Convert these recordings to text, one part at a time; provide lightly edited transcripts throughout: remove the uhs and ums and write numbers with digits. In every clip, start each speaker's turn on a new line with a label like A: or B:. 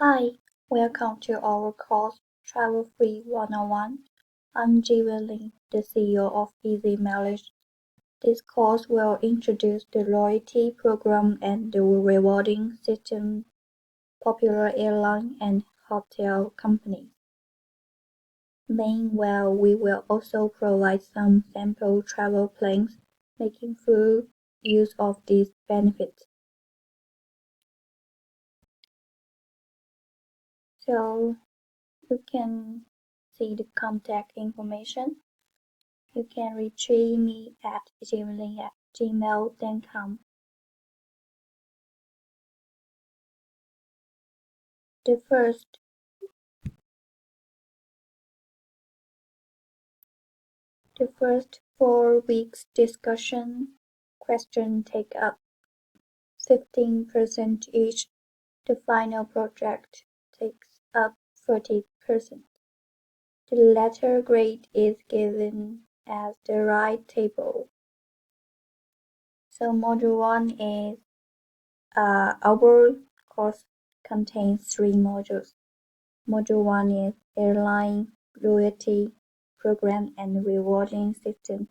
A: Hi, welcome to our course Travel Free 101. I'm Jiwei, the CEO of Easy Mileage. This course will introduce the loyalty program and the rewarding system popular airline and hotel companies. Meanwhile, we will also provide some sample travel plans, making full use of these benefits. So you can see the contact information. You can retrieve me at gmail.com. The first, the first 4 weeks discussion question take up 15% each. The final project takes up 30%. The letter grade is given as the right table. So module 1 is our course contains 3 modules. Module 1 is airline loyalty program and rewarding system.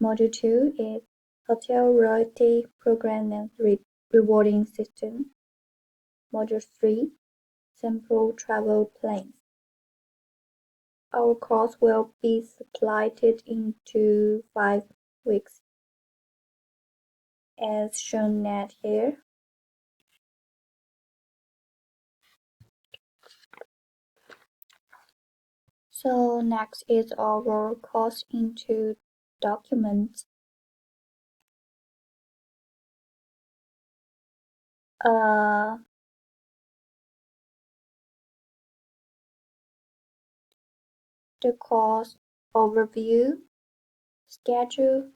A: Module 2 is hotel loyalty program and rewarding system. Module 3, simple travel plans. Our course will be split into 5 weeks, as shown at here. So next is our course into documents. The course overview, schedule,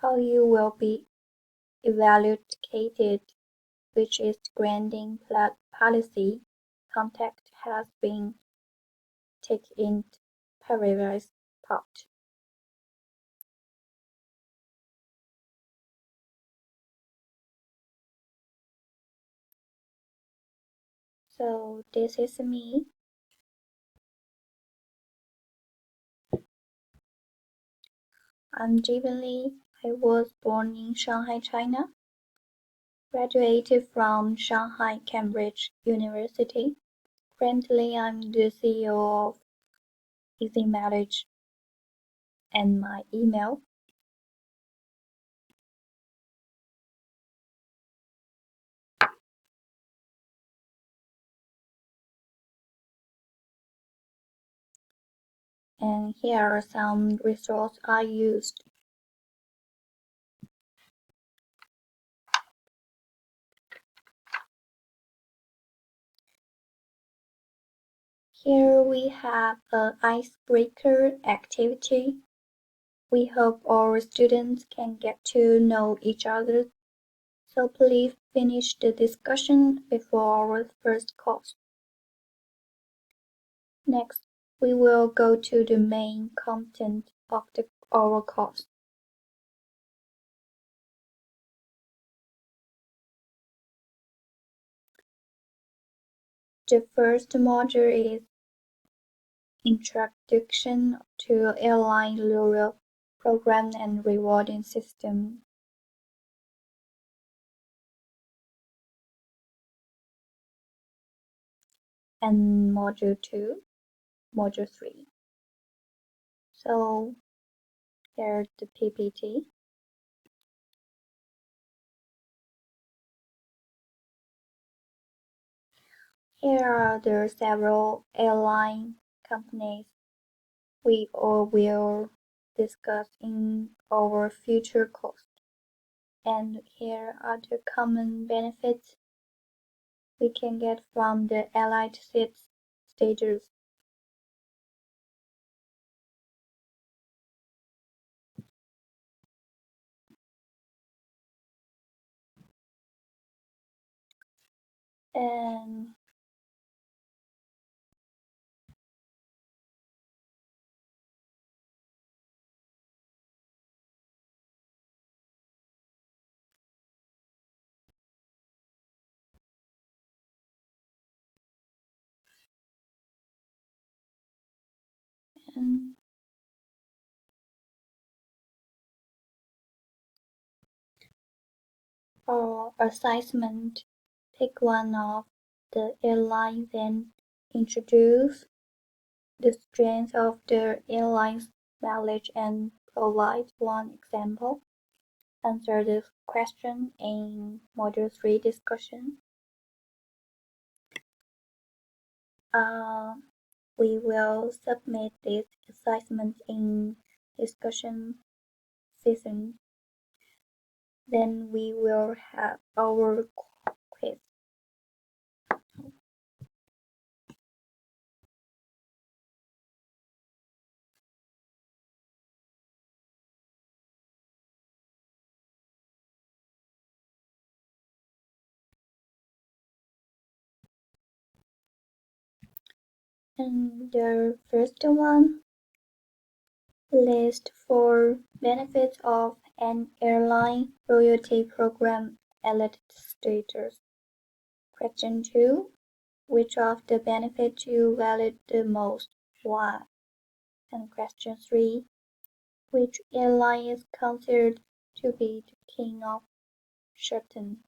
A: how you will be evaluated, which is grading policy, contact has been taken in previous part. So this is me. I'm Jiwei. I was born in Shanghai, China. Graduated from Shanghai Cambridge University. Currently, I'm the CEO of Easy Marriage, and my email. And here are some resources I used. Here we have an icebreaker activity. We hope our students can get to know each other, so please finish the discussion before our first course. Next, we will go to the main content of our course. The first module is Introduction to Airline Loyalty Program and Rewarding System. And module 2, module 3. So here's the PPT. Here are the several airline companies we all will discuss in our future course. And here are the common benefits we can get from the allied seats stages. And And for assignment, pick one of the airlines and introduce the strength of the airline's mileage and provide one example. Answer the question in Module 3 discussion. Uh, we will submit these assignments in discussion session. Then we will have our quiz. And the first one, list 4 benefits of an airline loyalty program elite status. Question 2, which of the benefits you value the most? Why? And question 3, which airline is considered to be the king of shorten?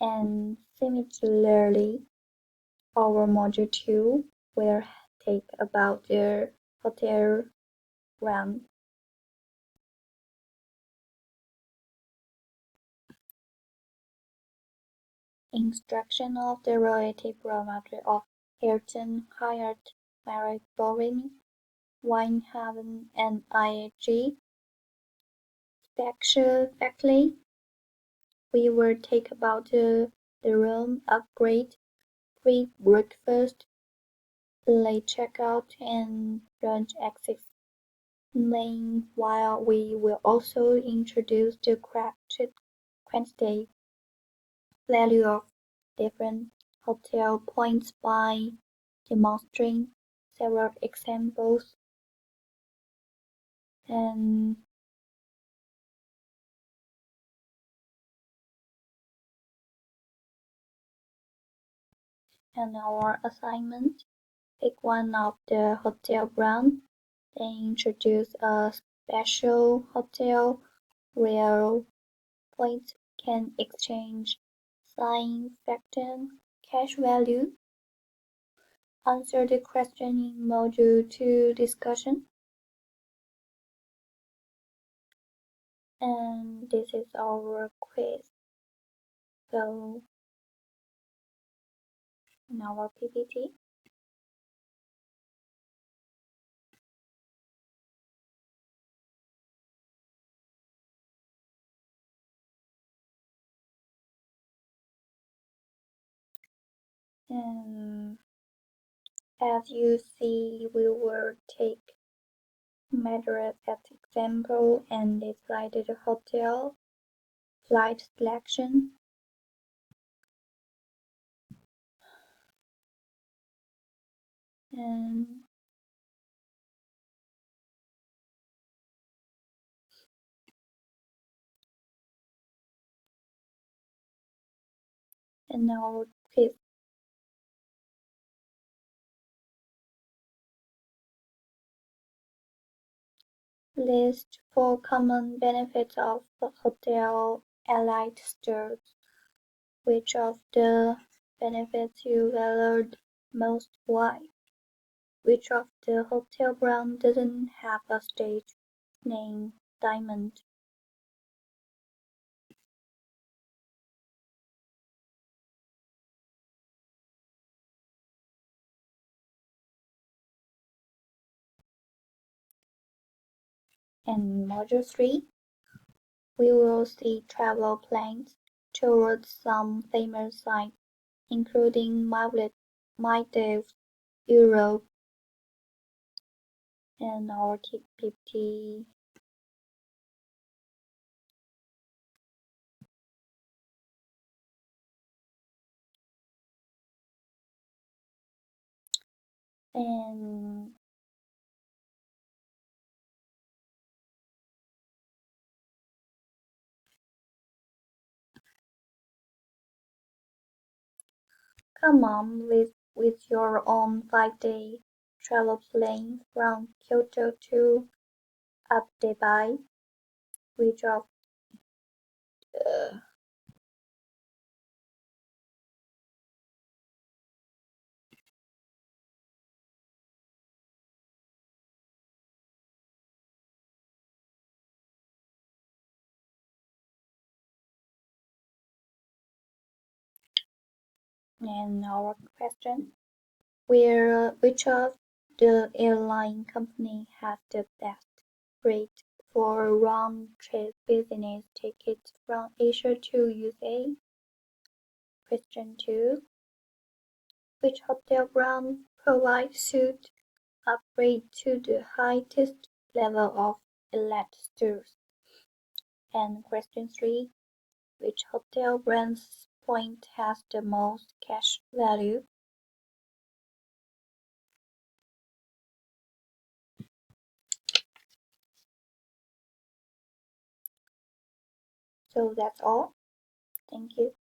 A: And similarly, our module 2 will take about the hotel brand. Instruction of the royalty promoter of Hilton, Hyatt, Marriott, Bovin, Winehaven, and IAG. Factually, we will take about the room upgrade, free breakfast, late checkout, and lounge access. Meanwhile, we will also introduce the quantitative value of different hotel points by demonstrating several examples and our assignment. Pick one of the hotel brands, then introduce a special hotel where points can exchange sign factor cash value. Answer the question in Module 2 discussion. And this is our quiz. So in our PPT. And as you see, we will take Madrid as example and decided hotel, flight selection, and our quiz. List 4 common benefits of the hotel elite stars. Which of the benefits you valued most? Why? Which of the hotel brand doesn't have a stage name Diamond? In Module 3, we will see travel plans towards some famous sites, including Maldives, Europe, and our TPT. And Come on with your own 5-day travel plane from Kyoto to Abu Dhabi. We drove uh, and our question. Which of the airline company has the best rate for round-trip business tickets from Asia to USA? Question 2. Which hotel brand provides suite upgrade to the highest level of elite stores? And question 3. Which hotel brand's point has the most cash value? So that's all. Thank you.